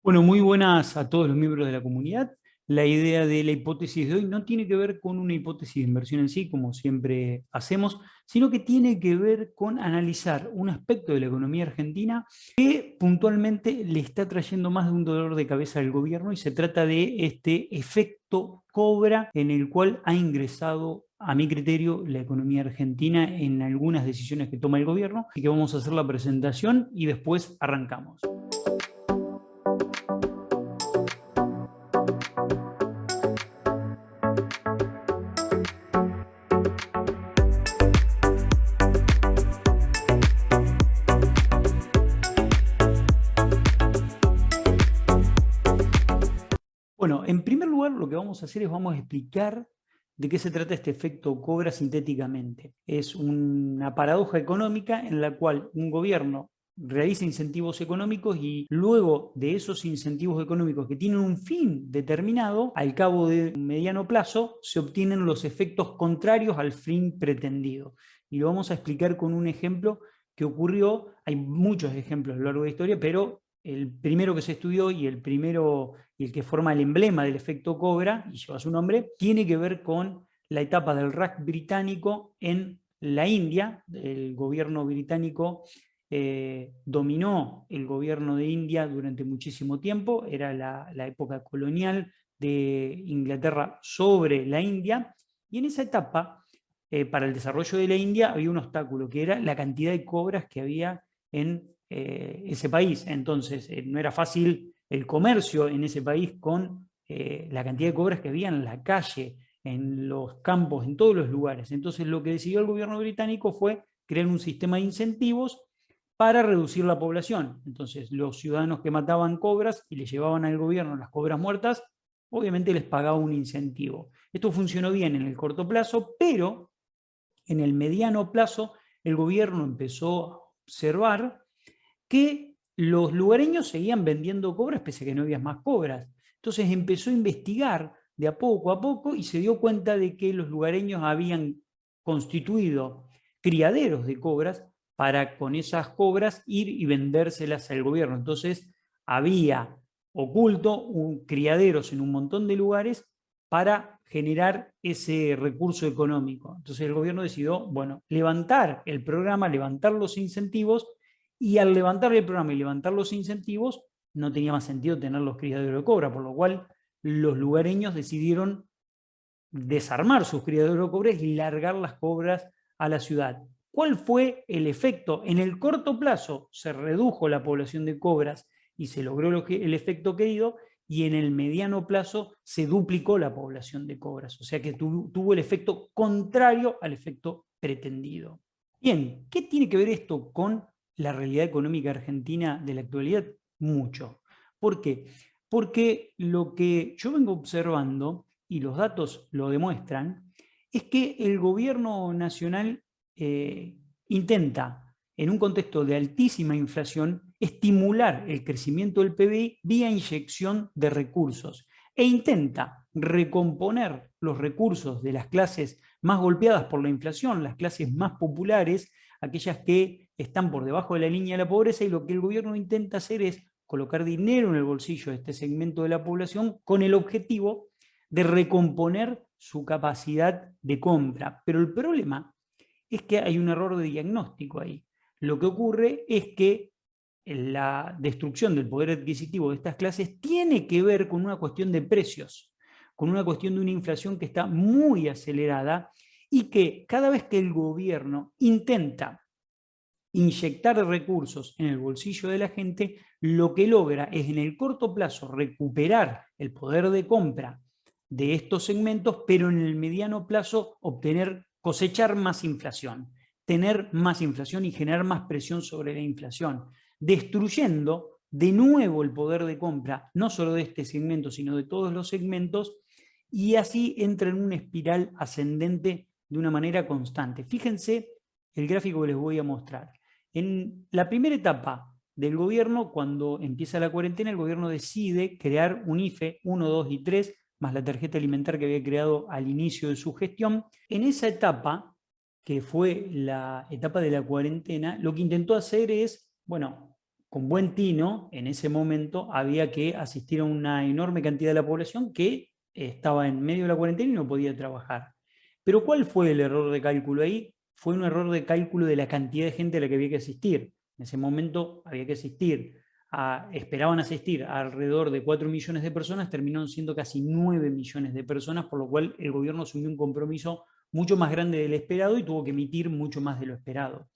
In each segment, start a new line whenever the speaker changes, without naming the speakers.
Bueno, muy buenas a todos los miembros de la comunidad. La idea de la hipótesis de hoy no tiene que ver con una hipótesis de inversión en sí, como siempre hacemos, sino que tiene que ver con analizar un aspecto de la economía argentina que puntualmente le está trayendo más de un dolor de cabeza al gobierno, y se trata de este efecto cobra en el cual ha ingresado, a mi criterio, la economía argentina en algunas decisiones que toma el gobierno. Así que vamos a hacer la presentación y después arrancamos. Bueno, en primer lugar, lo que vamos a hacer es vamos a explicar de qué se trata este efecto cobra sintéticamente. Es una paradoja económica en la cual un gobierno realiza incentivos económicos y luego de esos incentivos económicos que tienen un fin determinado, al cabo de un mediano plazo, se obtienen los efectos contrarios al fin pretendido. Y lo vamos a explicar con un ejemplo que ocurrió. Hay muchos ejemplos a lo largo de la historia, pero el primero que se estudió y el primero y el que forma el emblema del efecto Cobra, y lleva su nombre, tiene que ver con la etapa del Raj británico en la India. El gobierno británico dominó el gobierno de India durante muchísimo tiempo, era la época colonial de Inglaterra sobre la India, y en esa etapa, para el desarrollo de la India, había un obstáculo, que era la cantidad de cobras que había en ese país. Entonces, no era fácil el comercio en ese país con la cantidad de cobras que había en la calle, en los campos, en todos los lugares. Entonces, lo que decidió el gobierno británico fue crear un sistema de incentivos para reducir la población. Entonces, los ciudadanos que mataban cobras y le llevaban al gobierno las cobras muertas, obviamente les pagaba un incentivo. Esto funcionó bien en el corto plazo, pero en el mediano plazo el gobierno empezó a observar que los lugareños seguían vendiendo cobras pese a que no había más cobras. Entonces empezó a investigar de a poco y se dio cuenta de que los lugareños habían constituido criaderos de cobras para con esas cobras ir y vendérselas al gobierno. Entonces había oculto criaderos en un montón de lugares para generar ese recurso económico. Entonces el gobierno decidió, bueno, levantar el programa, levantar los incentivos, y al levantar el programa y levantar los incentivos, no tenía más sentido tener los criaderos de cobra, por lo cual los lugareños decidieron desarmar sus criaderos de cobras y largar las cobras a la ciudad. ¿Cuál fue el efecto? En el corto plazo se redujo la población de cobras y se logró el efecto querido, y en el mediano plazo se duplicó la población de cobras, o sea que tuvo el efecto contrario al efecto pretendido. Bien, ¿qué tiene que ver esto con la realidad económica argentina de la actualidad? Mucho. ¿Por qué? Porque lo que yo vengo observando, y los datos lo demuestran, es que el gobierno nacional eh, intenta, en un contexto de altísima inflación, estimular el crecimiento del PBI vía inyección de recursos, e intenta recomponer los recursos de las clases más golpeadas por la inflación, las clases más populares, aquellas que están por debajo de la línea de la pobreza, y lo que el gobierno intenta hacer es colocar dinero en el bolsillo de este segmento de la población con el objetivo de recomponer su capacidad de compra. Pero el problema es que hay un error de diagnóstico ahí. Lo que ocurre es que la destrucción del poder adquisitivo de estas clases tiene que ver con una cuestión de precios, con una cuestión de una inflación que está muy acelerada, y que cada vez que el gobierno intenta inyectar recursos en el bolsillo de la gente, lo que logra es en el corto plazo recuperar el poder de compra de estos segmentos, pero en el mediano plazo cosechar más inflación, tener más inflación y generar más presión sobre la inflación, destruyendo de nuevo el poder de compra, no solo de este segmento, sino de todos los segmentos, y así entra en una espiral ascendente de una manera constante. Fíjense el gráfico que les voy a mostrar. En la primera etapa del gobierno, cuando empieza la cuarentena, el gobierno decide crear un IFE 1, 2 y 3, más la tarjeta alimentar que había creado al inicio de su gestión. En esa etapa, que fue la etapa de la cuarentena, lo que intentó hacer es, bueno, con buen tino, en ese momento había que asistir a una enorme cantidad de la población que estaba en medio de la cuarentena y no podía trabajar. Pero ¿cuál fue el error de cálculo ahí? Fue un error de cálculo de la cantidad de gente a la que había que asistir. En ese momento había que asistir, esperaban asistir a alrededor de 4 millones de personas, terminaron siendo casi 9 millones de personas, por lo cual el gobierno asumió un compromiso mucho más grande del esperado y tuvo que emitir mucho más de lo esperado.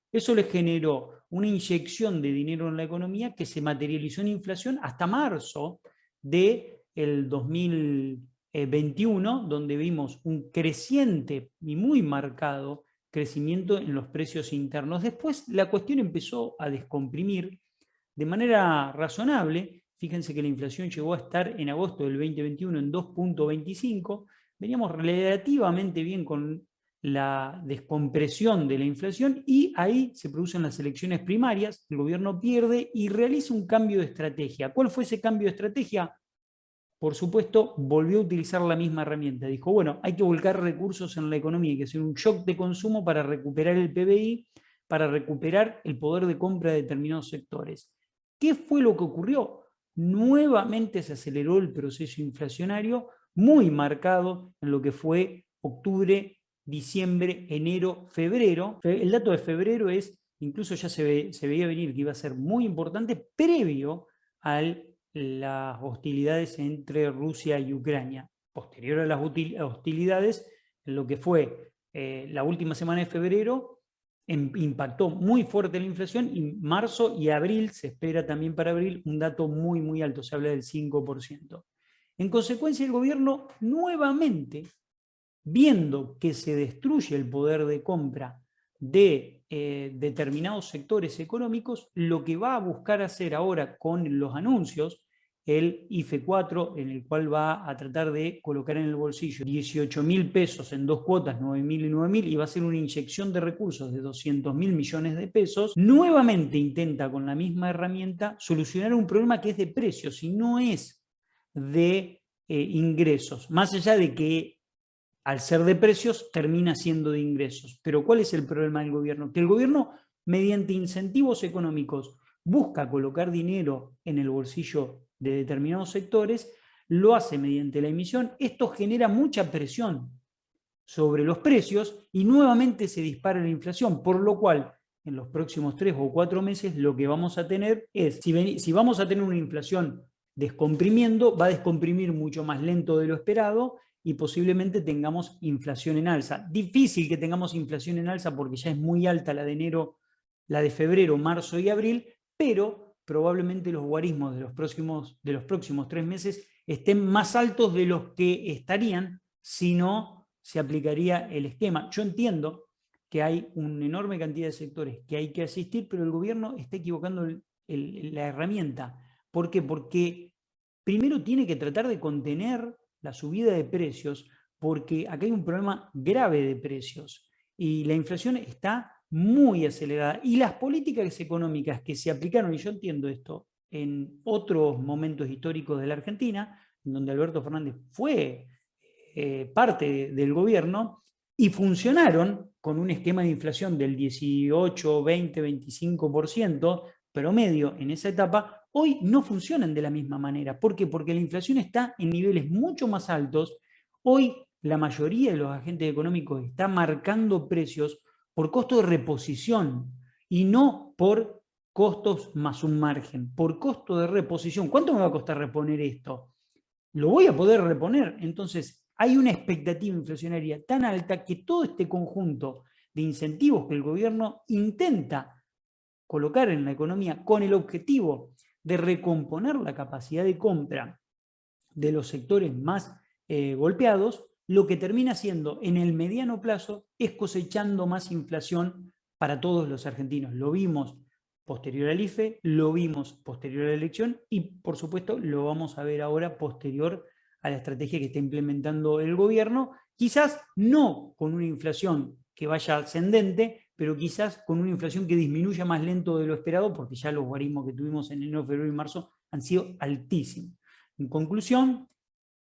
Eso le generó una inyección de dinero en la economía que se materializó en inflación hasta marzo del 2021, donde vimos un creciente y muy marcado crecimiento en los precios internos. Después la cuestión empezó a descomprimir de manera razonable. Fíjense que la inflación llegó a estar en agosto del 2021 en 2,25. Veníamos relativamente bien con la descompresión de la inflación y ahí se producen las elecciones primarias, el gobierno pierde y realiza un cambio de estrategia. ¿Cuál fue ese cambio de estrategia? Por supuesto, volvió a utilizar la misma herramienta. Dijo, bueno, hay que volcar recursos en la economía, hay que hacer un shock de consumo para recuperar el PBI, para recuperar el poder de compra de determinados sectores. ¿Qué fue lo que ocurrió? Nuevamente se aceleró el proceso inflacionario, muy marcado en lo que fue octubre, diciembre, enero, febrero. El dato de febrero incluso ya se veía venir que iba a ser muy importante previo a las hostilidades entre Rusia y Ucrania. Posterior a las hostilidades, en lo que fue la última semana de febrero, impactó muy fuerte la inflación y marzo y abril, se espera también para abril, un dato muy, muy alto, se habla del 5%. En consecuencia, el gobierno nuevamente, viendo que se destruye el poder de compra de determinados sectores económicos, lo que va a buscar hacer ahora con los anuncios, el IFE 4, en el cual va a tratar de colocar en el bolsillo 18.000 pesos en dos cuotas, 9.000 y 9.000, y va a ser una inyección de recursos de 200.000 millones de pesos, nuevamente intenta con la misma herramienta solucionar un problema que es de precios y no es de ingresos, más allá de que al ser de precios, termina siendo de ingresos. Pero ¿cuál es el problema del gobierno? Que el gobierno, mediante incentivos económicos, busca colocar dinero en el bolsillo de determinados sectores, lo hace mediante la emisión. Esto genera mucha presión sobre los precios y nuevamente se dispara la inflación, por lo cual en los próximos 3 o 4 meses lo que vamos a tener es, si vamos a tener una inflación descomprimiendo, va a descomprimir mucho más lento de lo esperado y posiblemente tengamos inflación en alza. Difícil que tengamos inflación en alza porque ya es muy alta la de enero, la de febrero, marzo y abril, pero probablemente los guarismos de los próximos 3 meses estén más altos de los que estarían si no se aplicaría el esquema. Yo entiendo que hay una enorme cantidad de sectores que hay que asistir, pero el gobierno está equivocando la herramienta. ¿Por qué? Porque primero tiene que tratar de contener la subida de precios, porque acá hay un problema grave de precios y la inflación está muy acelerada. Y las políticas económicas que se aplicaron, y yo entiendo esto, en otros momentos históricos de la Argentina, en donde Alberto Fernández fue parte del gobierno y funcionaron con un esquema de inflación del 18, 20, 25% promedio en esa etapa, hoy no funcionan de la misma manera. ¿Por qué? Porque la inflación está en niveles mucho más altos. Hoy la mayoría de los agentes económicos está marcando precios por costo de reposición y no por costos más un margen, por costo de reposición. ¿Cuánto me va a costar reponer esto? Lo voy a poder reponer. Entonces, hay una expectativa inflacionaria tan alta que todo este conjunto de incentivos que el gobierno intenta colocar en la economía con el objetivo de recomponer la capacidad de compra de los sectores más golpeados, lo que termina siendo en el mediano plazo es cosechando más inflación para todos los argentinos. Lo vimos posterior al IFE, lo vimos posterior a la elección y por supuesto lo vamos a ver ahora posterior a la estrategia que está implementando el gobierno, quizás no con una inflación que vaya ascendente, pero quizás con una inflación que disminuya más lento de lo esperado, porque ya los guarismos que tuvimos en enero, febrero y marzo han sido altísimos. En conclusión,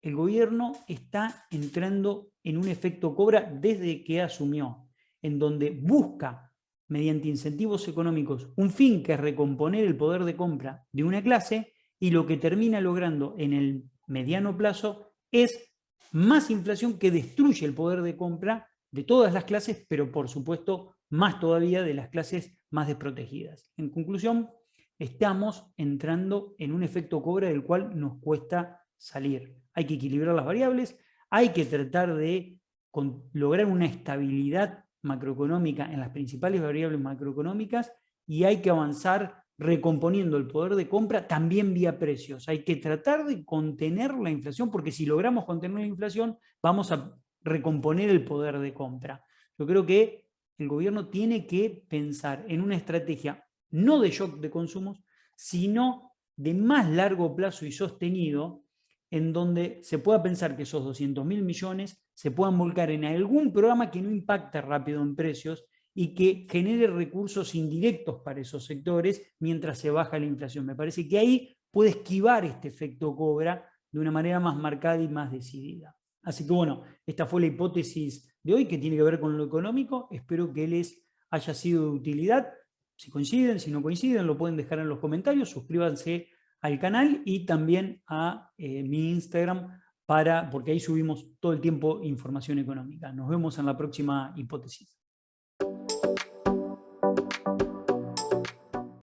el gobierno está entrando en un efecto cobra desde que asumió, en donde busca mediante incentivos económicos un fin que es recomponer el poder de compra de una clase, y lo que termina logrando en el mediano plazo es más inflación que destruye el poder de compra de todas las clases, pero por supuesto más todavía de las clases más desprotegidas. En conclusión, estamos entrando en un efecto cobra del cual nos cuesta salir. Hay que equilibrar las variables, hay que tratar de lograr una estabilidad macroeconómica en las principales variables macroeconómicas, y hay que avanzar recomponiendo el poder de compra también vía precios. Hay que tratar de contener la inflación, porque si logramos contener la inflación, vamos a recomponer el poder de compra. Yo creo que el gobierno tiene que pensar en una estrategia no de shock de consumos, sino de más largo plazo y sostenido, en donde se pueda pensar que esos 200.000 millones se puedan volcar en algún programa que no impacte rápido en precios y que genere recursos indirectos para esos sectores mientras se baja la inflación. Me parece que ahí puede esquivar este efecto cobra de una manera más marcada y más decidida. Así que bueno, esta fue la hipótesis de hoy, que tiene que ver con lo económico. Espero que les haya sido de utilidad. Si coinciden, si no coinciden, lo pueden dejar en los comentarios. Suscríbanse al canal y también a mi Instagram, porque ahí subimos todo el tiempo información económica. Nos vemos en la próxima hipótesis.